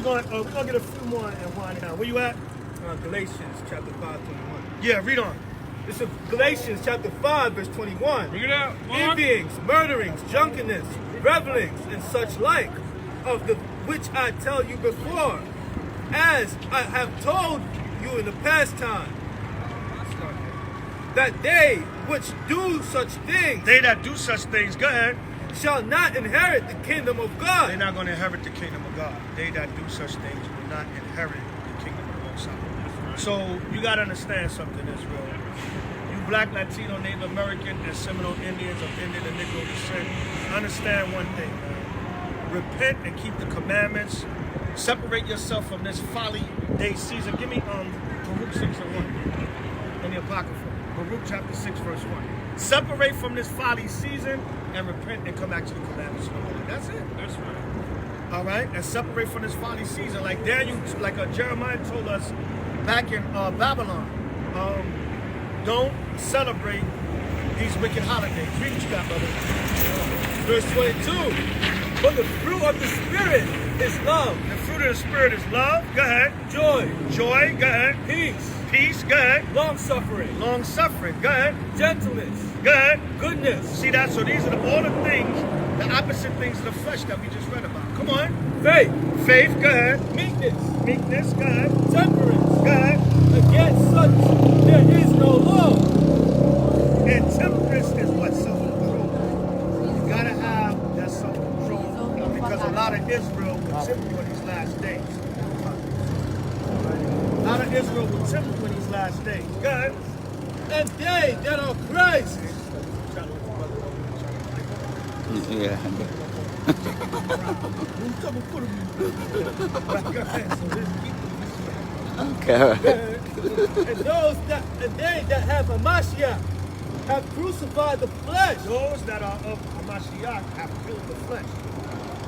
we're gonna get a few more and wind it down. Where you at? Galatians chapter 5:21. Yeah, read on. This is Galatians chapter 5, verse 21. Bring it out. Envyings, murderings, drunkenness, revelings, and such like, of the which I tell you before, as I have told you in the past time, that they which do such things, They that do such things, go ahead. shall not inherit the kingdom of They're God. not going to inherit the kingdom of God. They that do such things will not inherit the kingdom of the Most High. So you got to understand something, Israel. You Black, Latino, Native American, and Seminole Indians of Indian and Negro descent, understand one thing, man. Repent and keep the commandments. Separate yourself from this folly day season. Give me Baruch 6 and 1 in the Apocrypha. Baruch chapter 6, verse 1. Separate from this folly season and repent and come back to the commandments of the Lord. That's it. That's right. All right? And separate from this folly season. Like Daniel, like Jeremiah told us back in Babylon. Don't celebrate these wicked holidays. Read what you got, brother. Verse 22. But the fruit of the Spirit is love, The fruit of the Spirit is love. Go ahead. joy, Joy. Go ahead. peace, Peace. Go ahead. long-suffering, Long suffering. Go ahead. gentleness, Go ahead. goodness, See that? So these are all the things, the opposite things of the flesh that we just read about. Come on. faith, Faith. Go ahead. meekness, Meekness. Go ahead. temperance. Go ahead. Against such there is no law. And temperance is what? Self-control. You gotta have that self-control because a lot of Israel will temper in these last days. A lot of Israel will temper in these last days. Go ahead. And they that are Christ Yeah. Okay. and they that have a Mashiach have crucified the flesh. Those that are of Hamashiach have killed the flesh.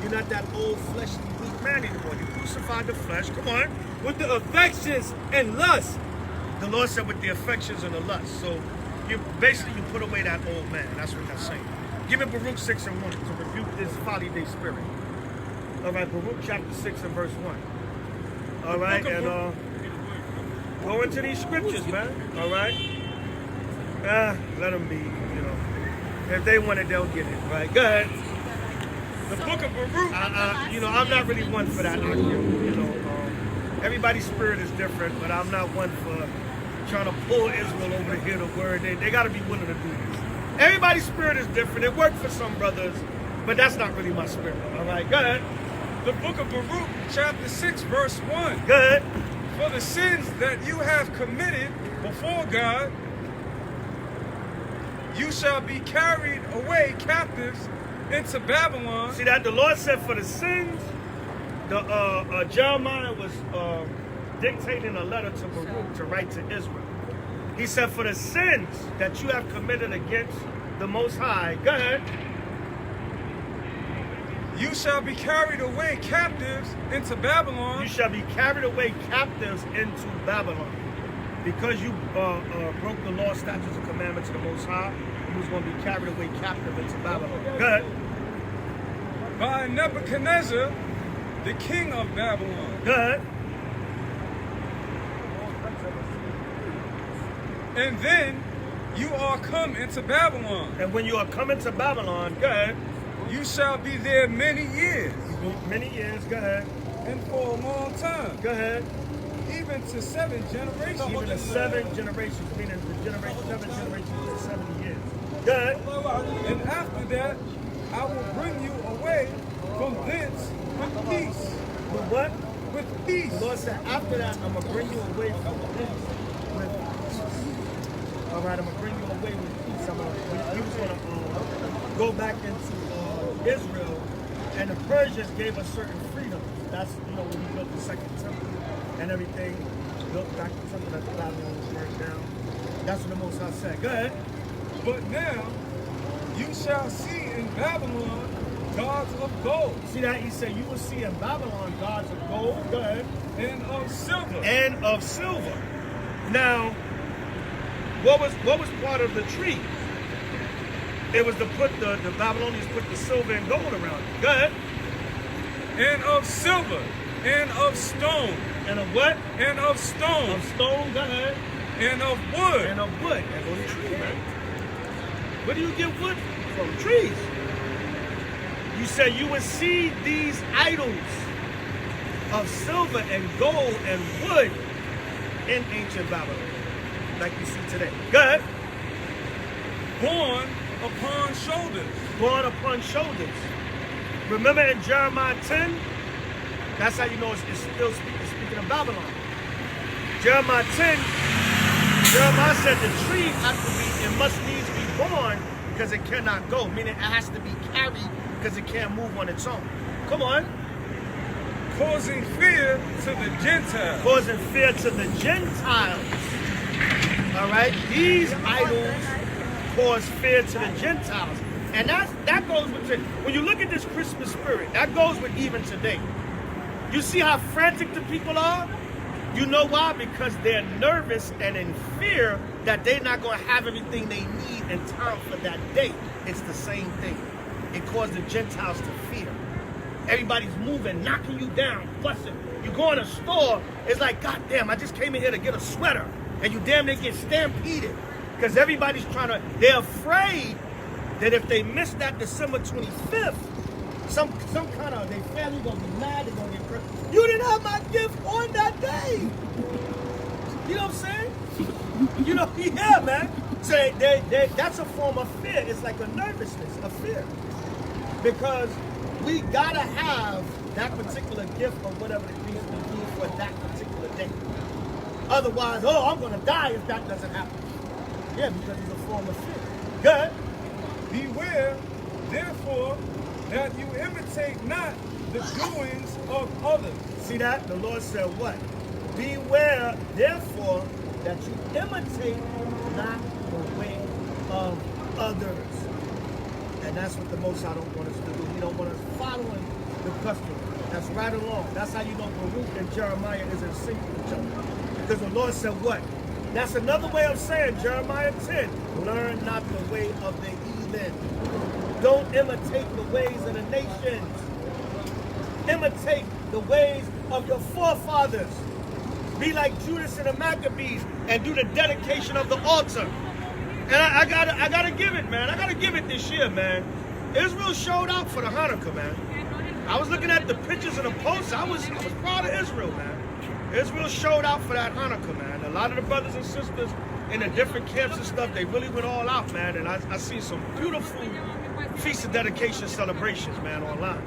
You're not that old fleshly weak man anymore. You crucified the flesh. Come on. With the affections and lusts. The Lord said with the affections and the lust. So you put away that old man. That's what that's saying. Give me Baruch 6 and 1 to rebuke this folly day spirit. All right, Baruch chapter 6 and verse 1. All right, and go into these scriptures, man. All right. Let them be, you know. If they want it, they'll get it. Right. Go ahead. The book of Baruch. You know, I'm not really one for that argument. You know, everybody's spirit is different, but I'm not one for trying to pull Israel over to hear the word. They got to be willing to do this. Everybody's spirit is different. It worked for some brothers, but that's not really my spirit. All right, go ahead. The book of Baruch, chapter 6, verse 1. Go ahead. For the sins that you have committed before God, you shall be carried away captives into Babylon. See that? The Lord said for the sins, Jeremiah was dictating a letter to Baruch to write to Israel. He said, for the sins that you have committed against the Most High, go ahead. You shall be carried away captives into Babylon. You shall be carried away captives into Babylon. Because you broke the law, statutes, and commandments of the Most High, you was going to be carried away captive into Babylon. Go ahead. By Nebuchadnezzar, the king of Babylon. Go ahead. And then you are come into Babylon. And when you are coming to Babylon, go ahead. You shall be there many years. Many years, go ahead. And for a long time. Go ahead. Even to 7 generations. Even to 7 generations, meaning the generation, 7 generations is 70 years. Go ahead. And after that, I will bring you away from thence with peace. With what? With peace. The Lord said, after that, I'm going to bring you away from this with peace. All right, I'm going to bring you away with peace. He was going to go back into Israel, and the Persians gave us certain freedoms. That's, you know, when we built the second temple and everything, built back the temple that the Babylon was burned down. That's what the Most High said. Go ahead. But now you shall see in Babylon gods of gold. See that? He said, you will see in Babylon gods of gold. Go ahead. And of silver. And of silver. Now, what was part of the treaty? It was to put the Babylonians put the silver and gold around it. Go ahead. And of silver and of stone, And of what? and of stone, Of stone, go ahead. and of wood. And of wood. That goes to tree, man. Where do you get wood from? Trees. You say you would see these idols of silver and gold and wood in ancient Babylon, like you see today. Go ahead. Borne upon shoulders. Born upon shoulders. Remember in Jeremiah 10? That's how you know it's still speaking of Babylon. Jeremiah 10, Jeremiah said the tree has to be, it must needs be born because it cannot go. Meaning it has to be carried because it can't move on its own. Come on. Causing fear to the Gentiles. Causing fear to the Gentiles. All right? These idols cause fear to the Gentiles. And that goes with it. When you look at this Christmas spirit, that goes with even today. You see how frantic the people are? You know why? Because they're nervous and in fear that they're not going to have everything they need in time for that day. It's the same thing. It caused the Gentiles to fear. Everybody's moving, knocking you down, fussing. You go in a store, it's like, God damn, I just came in here to get a sweater. And you damn near get stampeded. Because everybody's they're afraid that if they miss that December 25th, some kind of, their family gonna be mad, they're gonna get hurt. You didn't have my gift on that day. You know what I'm saying? You know, yeah, man. So that's a form of fear. It's like a nervousness, a fear. Because we gotta have that particular gift or whatever it needs to be for that particular day. Otherwise, oh, I'm gonna die if that doesn't happen. Yeah, because it's a form of fear. Good. Beware, therefore, that you imitate not the doings of others. See that? The Lord said what? Beware, therefore, that you imitate not the way of others. And that's what the Most High don't want us to do. He don't want us following the custom. That's right along. That's how you know Baruch and Jeremiah is in sync with each other. Because the Lord said what? That's another way of saying Jeremiah 10. Learn not the way of the heathen. Don't imitate the ways of the nations. Imitate the ways of your forefathers. Be like Judas and the Maccabees and do the dedication of the altar. And I gotta give it, man. I gotta give it this year, man. Israel showed out for the Hanukkah, man. I was looking at the pictures and the posts. I was proud of Israel, man. Israel showed out for that Hanukkah, man. A lot of the brothers and sisters in the different camps and stuff, they really went all out, man. And I see some beautiful Feast of Dedication celebrations, man, online.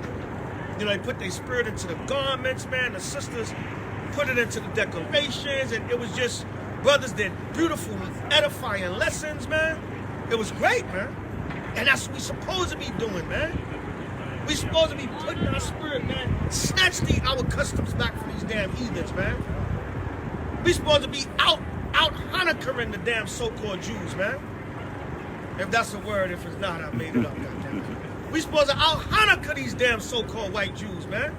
You know, they put their spirit into the garments, man. The sisters put it into the decorations, and it was just, brothers did beautiful, edifying lessons, man. It was great, man. And that's what we supposed to be doing, man. We supposed to be putting our spirit, man. Snatch our customs back from these damn heathens, man. We supposed to be out Hanukkah-ing the damn so-called Jews, man. If that's a word, if it's not, I made it up, goddamn. We supposed to out Hanukkah these damn so-called white Jews, man.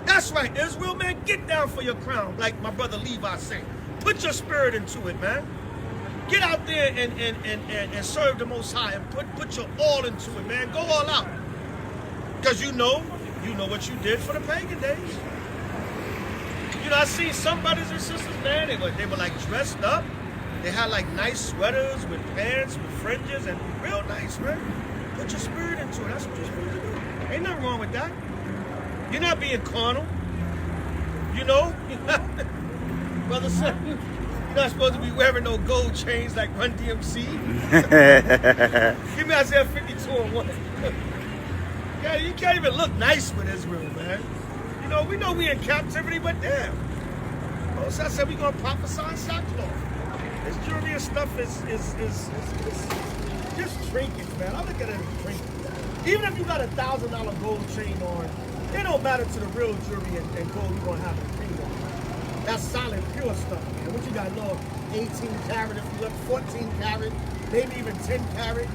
That's right, Israel, man. Get down for your crown, like my brother Levi said. Put your spirit into it, man. Get out there and serve the Most High and put your all into it, man. Go all out. Because you know what you did for the pagan days. You know, I seen some brothers and sisters, man, they were like dressed up. They had like nice sweaters with pants, with fringes, and real nice, man. Put your spirit into it. That's what you're supposed to do. Ain't nothing wrong with that. You're not being carnal. You know? Brother son, you're not supposed to be wearing no gold chains like Run DMC. Give me Isaiah 52:1. Yeah, you can't even look nice with Israel, man. You know, we know we in captivity, but damn. Also, I said we gonna prophesy in sackcloth. This jewelry and stuff is just trinkets, man. I look at it as trinkets. Even if you got $1,000 gold chain on, it don't matter to the real jewelry and gold you're gonna have in the kingdom. That's solid, pure stuff, man. What you got, no 18 karat, if you look 14 karat, maybe even 10 karat.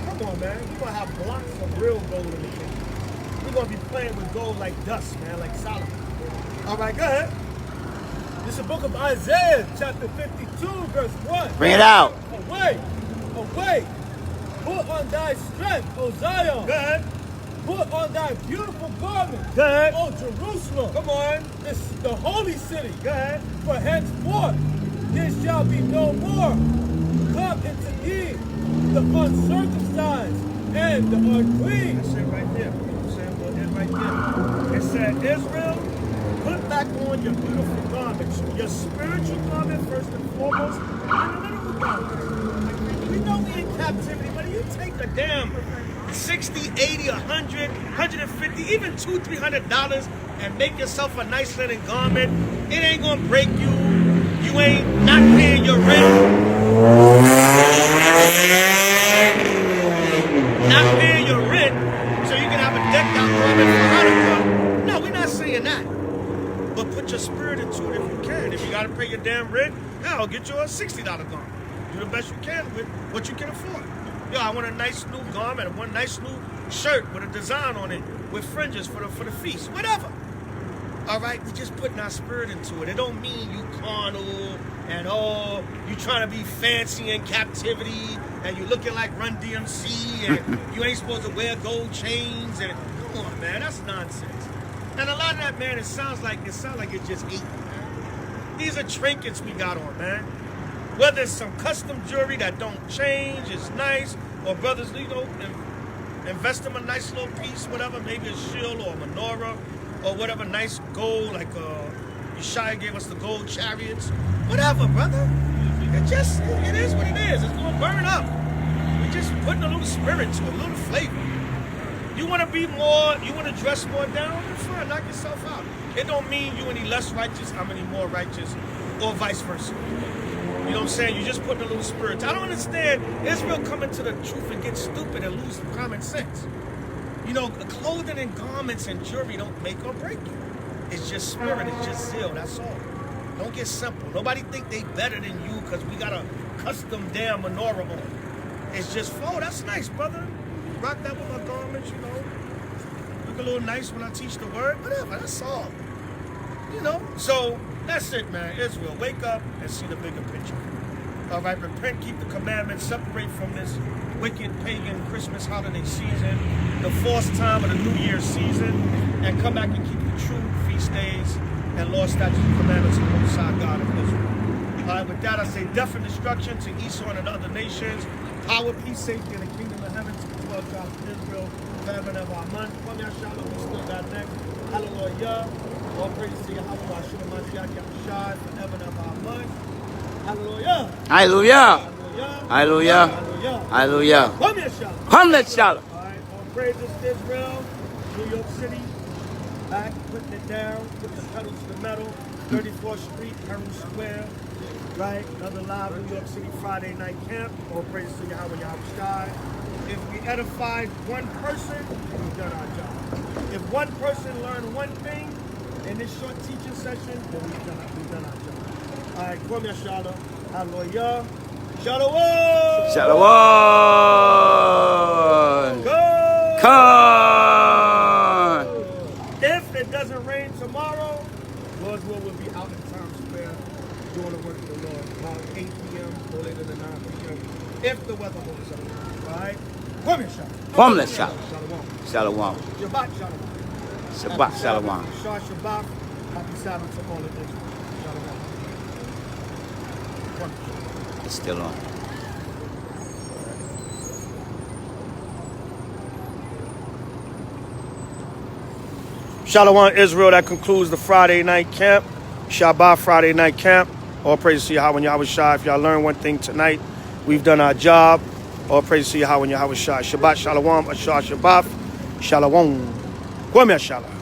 Come on, man. You're going to have blocks of real gold in the kingdom. We're going to be playing with gold like dust, man, like Solomon. All right, go ahead. This is the book of Isaiah, chapter 52, verse 1. Bring it out. Awake, awake. Put on thy strength, O Zion. Go ahead. put on thy beautiful garment, Go ahead. O Jerusalem. Come on. This is the holy city. Go ahead. For henceforth there shall be no more come into thee the uncircumcised and the unclean. That's it right there. You know what I'm saying? Well, it right there. It said, Israel, put back on your beautiful garments. Your spiritual garment first and foremost, and the literal garment. We know we in captivity, but you take the damn 60, 80, 100, 150, even $200, $300 and make yourself a nice linen garment. It ain't gonna break you. You ain't not paying your rent. Not paying your rent, so you can have a decked out garment for Hanukkah. No, we're not saying that. But put your spirit into it if you can. If you gotta pay your damn rent, I'll get you a $60 garment. Do the best you can with what you can afford. Yo, I want a nice new garment, one nice new shirt with a design on it, with fringes for the feast, whatever. All right, we just putting our spirit into it. It don't mean you carnal and you trying to be fancy in captivity and you looking like Run DMC and you ain't supposed to wear gold chains and come on, man, that's nonsense. And a lot of that, man, it sounds like it's just eating, man. These are trinkets we got on, man. Whether it's some custom jewelry that don't change, it's nice, or brothers, you know, invest them a nice little piece, whatever, maybe a shield or a menorah, or whatever, nice gold, like H.O.I gave us the gold chariots. Whatever, brother. It is what it is. It's gonna burn up. We're just putting a little spirit to it, a little flavor. You wanna be more, you wanna dress more down, fine, knock yourself out. It don't mean you any less righteous, I'm any more righteous, or vice versa. You know what I'm saying? You're just putting a little spirit. I don't understand Israel coming to the truth and get stupid and lose common sense. You know, clothing and garments and jewelry don't make or break you. It's just spirit, it's just zeal, that's all. Don't get simple. Nobody think they better than you because we got a custom damn menorah on. It's just, oh, that's nice, brother. Rock that with my garments, you know. Look a little nice when I teach the word, whatever, that's all. You know, so that's it, man. Israel, wake up and see the bigger picture. All right, repent, keep the commandments, separate from this wicked pagan Christmas holiday season, the false time of the New Year's season, and come back and keep the true feast days and law, statutes, and commandments of the Most High God of Israel. All right, with that, I say death and destruction to Esau and the other nations, power, peace, safety, and the kingdom of heaven to the 12 tribes of Israel, forever and ever. Amen. Come here, Shalom, we still got next. Hallelujah. All praise to Yahweh, Hashem, Mashiach, Yahushua, forever and ever. Amen. Hallelujah. Hallelujah. Hallelujah. Hallelujah. Hallelujah. Come here, Shalom. Come, let's shout. All right, all praises to Israel, New York City, back, putting it down, put the pedal to the metal, 34th Street, Herald Square, right? Another live New York City Friday night camp. All praises to Yahweh, Yahushua. If we edified one person, we've done our job. If one person learned one thing in this short teaching session, then we've done our job. All right, come here, Shalom. Hallelujah. Shalom. Shalom. Go. Come. If it doesn't rain tomorrow, Lord's will will be out in Times Square doing the work of the Lord about 8 p.m. or later than 9 p.m. if the weather holds up. All right? Come here, Shalom. Come, let's shout. Shalom. Shalom. Shabbat Shalom. Shabbat Shalom. Shah Shabbat. Happy Sabbath to all of Israel. Shalom. Come. It's still on. Shalom, Israel. That concludes the Friday night camp. Shabbat Friday night camp. All praise to Yahweh and Yahushua. If y'all learn one thing tonight, we've done our job. All praise to Yahweh and Yahushua. Shabbat Shalom. Ashar Shabbat. Shalom. Kwame Shalom.